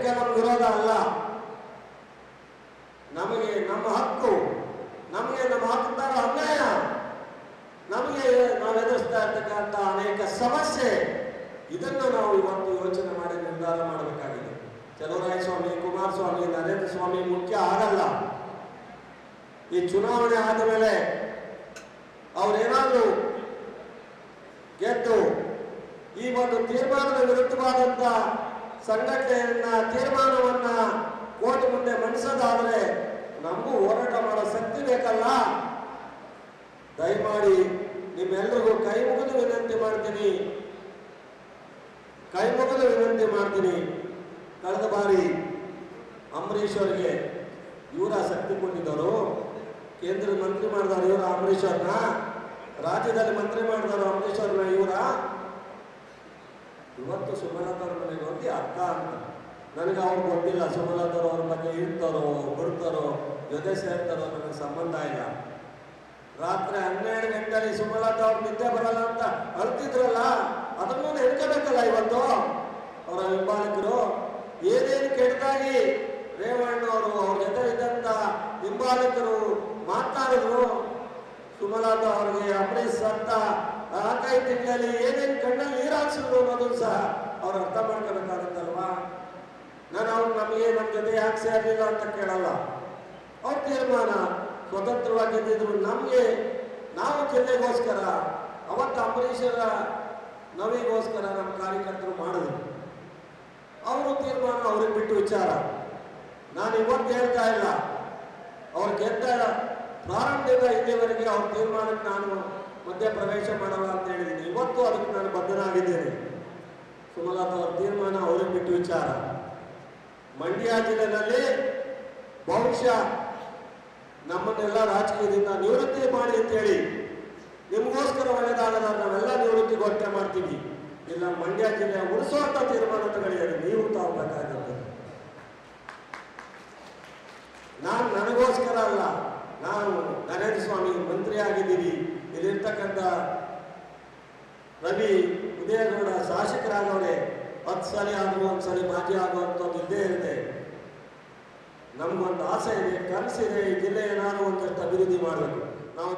ಹೇಳಲಿಕ್ಕೆ ನಮ್ಮ ವಿರೋಧ ಅಲ್ಲ. ನಮಗೆ ನಮ್ಮ ಹಕ್ಕು, ನಮಗೆ ನಮ್ಮ ಹಕ್ಕುದಾರ ಅನ್ಯಾಯ, ನಮಗೆ ನಾವು ಎದುರಿಸ್ತಾ ಇರ್ತಕ್ಕಂಥ ಅನೇಕ ಸಮಸ್ಯೆ, ಇದನ್ನು ನಾವು ಇವತ್ತು ಯೋಚನೆ ಮಾಡಿ ನಿರ್ಧಾರ ಮಾಡಬೇಕಾಗಿದೆ. ಚಲುವರಾಯಸ್ವಾಮಿ, ಕುಮಾರಸ್ವಾಮಿ, ನರೇಂದ್ರ ಸ್ವಾಮಿ ಮುಖ್ಯ ಆಗಲ್ಲ. ಈ ಚುನಾವಣೆ ಆದ ಮೇಲೆ ಅವರೇನಾದರೂ ಗೆದ್ದು ಈ ಒಂದು ತೀರ್ಮಾನದ ವಿರುದ್ಧವಾದಂಥ ಸಂಘಟನೆಯನ್ನ ತೀರ್ಮಾನವನ್ನ ಕೋರ್ಟ್ ಮುಂದೆ ಮಂಡಿಸೋದಾದರೆ ನಮಗೂ ಹೋರಾಟ ಮಾಡೋ ಶಕ್ತಿ ಬೇಕಲ್ಲ. ದಯಮಾಡಿ ನಿಮ್ಮೆಲ್ಲರಿಗೂ ಕೈ ಮುಗಿದು ವಿನಂತಿ ಮಾಡ್ತೀನಿ. ಕಳೆದ ಬಾರಿ ಅಂಬರೀಷ್ ಅವರಿಗೆ ಇವರ ಶಕ್ತಿ ಕೊಟ್ಟಿದ್ದವರು, ಕೇಂದ್ರದ ಮಂತ್ರಿ ಮಾಡಿದವರು ಇವರ ಅಂಬರೀಷ್ ಅವ್ರನ್ನ, ರಾಜ್ಯದಲ್ಲಿ ಮಂತ್ರಿ ಮಾಡಿದವರು ಅಂಬರೀಷ್ ಅವ್ರನ್ನ ಇವರ. ಇವತ್ತು ಸುಮಲತಾ ಅವ್ರ ಮನೆಗೆ ಹೋಗಿ ಅಕ್ಕ ಅಂತ ನನಗೆ ಅವ್ರು ಗೊತ್ತಿಲ್ಲ. ಸುಮಲತಾ ಅವ್ರ ಬಗ್ಗೆ ಇರ್ತಾರೋ ಬಿಡ್ತಾರೋ ಜೊತೆ ಸೇರ್ತಾರೋ ನನಗೆ ಸಂಬಂಧ ಇಲ್ಲ. ರಾತ್ರಿ 12 ಗಂಟೆಯಲ್ಲಿ ಸುಮಲತಾ ಅವ್ರು ನಿದ್ದೆ ಬರಲ್ಲ ಅಂತ ಅಳ್ತಿದ್ರಲ್ಲ, ಅದನ್ನು ನೆನ್ಕೋಬೇಕಲ್ಲ. ಇವತ್ತು ಅವರ ಹಿಂಬಾಲಕರು ಏನೇನು ಕೆಟ್ಟದಾಗಿ ರೇವಣ್ಣ ಅವರು ಅವ್ರ ಜೊತೆ ಇದ್ದಂತ ಹಿಂಬಾಲಕರು ಮಾತನಾಡಿದ್ರು, ಸುಮಲತಾ ಅವ್ರಿಗೆ ಅಂಬರೀಷ್ ಅಂತ 4-5 ತಿಂಗಳಲ್ಲಿ ಏನೇನು ಕಣ್ಣಲ್ಲಿ ನೀರು ಹಾಕ್ಸಿದ್ರು ಅನ್ನೋದು ಸಹ ಅವ್ರು ಅರ್ಥ ಮಾಡ್ಕೋಬೇಕಾಗತ್ತಲ್ವಾ. ನಾನು ಅವ್ರು ನಮಗೆ ನಮ್ಮ ಜೊತೆ ಯಾಕೆ ಸೇರಲಿಲ್ಲ ಅಂತ ಕೇಳಲ್ಲ. ಅವ್ರ ತೀರ್ಮಾನ ಸ್ವತಂತ್ರವಾಗಿ ಗೆದ್ದಿದ್ರು. ನಮಗೆ ನಾವು ಜಿಲ್ಲೆಗೋಸ್ಕರ ಅವತ್ತು ಅಂಬರೀಷರ ನವಿಗೋಸ್ಕರ ನಮ್ಮ ಕಾರ್ಯಕರ್ತರು ಮಾಡಿದ್ರು. ಅವರು ತೀರ್ಮಾನ ಅವ್ರಿಗೆ ಬಿಟ್ಟು ವಿಚಾರ. ನಾನು ಇವತ್ತು ಹೇಳ್ತಾ ಇಲ್ಲ, ಅವ್ರು ಗೆದ್ದ ಪ್ರಾರಂಭದಿಂದ ಇಲ್ಲಿವರೆಗೆ ಅವ್ರ ತೀರ್ಮಾನಕ್ಕೆ ನಾನು ಮಧ್ಯ ಪ್ರವೇಶ ಮಾಡಲ್ಲ ಅಂತ ಹೇಳಿದ್ದೀನಿ. ಇವತ್ತು ಅದಕ್ಕೆ ನಾನು ಬದ್ಧನಾಗಿದ್ದೇನೆ. ಸುಮಲತಾ ಅವ್ರ ತೀರ್ಮಾನ ಅವ್ರಿಗೆ ಬಿಟ್ಟು ವಿಚಾರ. ಮಂಡ್ಯ ಜಿಲ್ಲೆಯಲ್ಲಿ ಬಹುಶಃ ನಮ್ಮನ್ನೆಲ್ಲ ರಾಜಕೀಯದಿಂದ ನಿವೃತ್ತಿ ಮಾಡಿ ಅಂತೇಳಿ ನಿಮಗೋಸ್ಕರ ಒಳ್ಳೆದಾಗದ ನಾವೆಲ್ಲ ನಿವೃತ್ತಿ ಘೋಷಣೆ ಮಾಡ್ತೀವಿ. ಇಲ್ಲ ಮಂಡ್ಯ ಜಿಲ್ಲೆ ಉಳಿಸುವಂತ ತೀರ್ಮಾನ ತಗೊಳ್ಳಿ, ನೀವು ತಗೋಬೇಕಾಗುತ್ತೆ. ನಾನು ನನಗೋಸ್ಕರ ಅಲ್ಲ, ನಾನು ನರೇಂದ್ರ ಸ್ವಾಮಿ ಮಂತ್ರಿ ಆಗಿದ್ದೀನಿ. ಇಲ್ಲಿರ್ತಕ್ಕಂಥ ರವಿ ಉದಯಗೌಡ ಶಾಸಕರಾಗವ್ರೆ. 10 ಸಲ ಆದರೂ 1 ಸಲ ಮಾಜಿ ಆಗುವಂಥದ್ದು ಇದ್ದೇ ಇರುತ್ತೆ. ನಮಗೊಂದು ಆಸೆ ಇದೆ, ಕನಸಿದೆ, ಈ ಜಿಲ್ಲೆ ಏನಾದರೂ ಒಂದಷ್ಟು ಅಭಿವೃದ್ಧಿ ಮಾಡಬೇಕು. ನಾವು